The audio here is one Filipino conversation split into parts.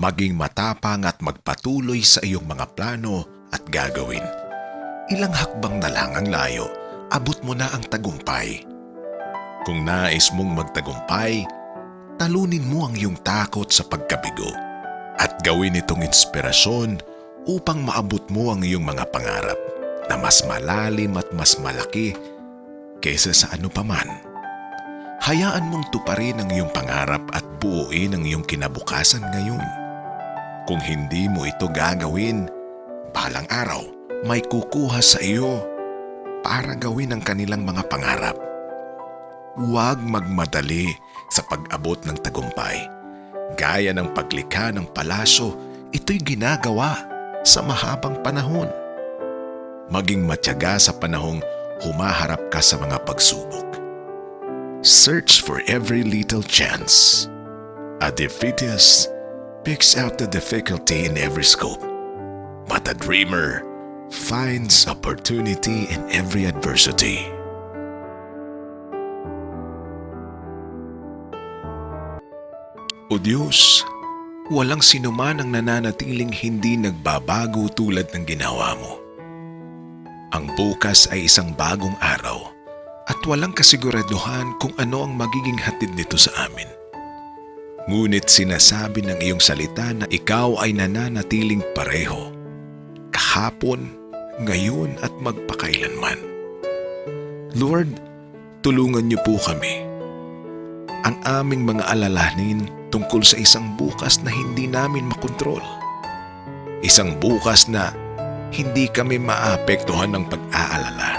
Maging matapang at magpatuloy sa iyong mga plano at gagawin. Ilang hakbang na lang ang layo, abot mo na ang tagumpay. Kung nais mong magtagumpay, talunin mo ang iyong takot sa pagkabigo at gawin itong inspirasyon upang maabot mo ang iyong mga pangarap na mas malalim at mas malaki kaysa sa ano paman. Hayaan mong tuparin ang iyong pangarap at buuin ang iyong kinabukasan ngayon. Kung hindi mo ito gagawin, balang araw may kukuha sa iyo para gawin ang kanilang mga pangarap. Huwag magmadali sa pag-abot ng tagumpay. Gaya ng paglikha ng palasyo, ito'y ginagawa sa mahabang panahon. Maging matyaga sa panahong humaharap ka sa mga pagsubok. Search for every little chance. A defeatist picks out the difficulty in every scope, but a dreamer finds opportunity in every adversity. O Diyos, walang sinuman ang nananatiling hindi nagbabago tulad ng ginawa mo. Ang bukas ay isang bagong araw at walang kasiguraduhan kung ano ang magiging hatid nito sa amin. Ngunit sinasabi ng iyong salita na ikaw ay nananatiling pareho, kahapon, ngayon at magpakailanman. Lord, tulungan niyo po kami. Ang aming mga alalahanin tungkol sa isang bukas na hindi namin makontrol. Isang bukas na hindi kami maapektuhan ng pag-aalala.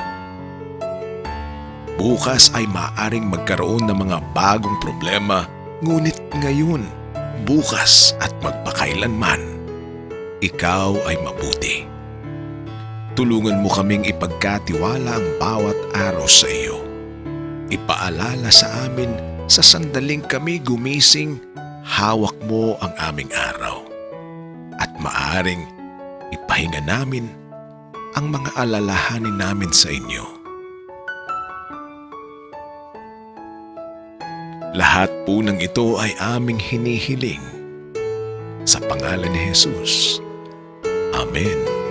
Bukas ay maaaring magkaroon ng mga bagong problema, ngunit ngayon, bukas at magpakailanman, ikaw ay mabuti. Tulungan mo kaming ipagkatiwala ang bawat araw sa iyo. Ipaalala sa amin sa sandaling kami gumising, hawak mo ang aming araw. At maaring ipahinga namin ang mga alalahanin namin sa inyo. Lahat po ng ito ay aming hinihiling sa pangalan ni Jesus. Amen.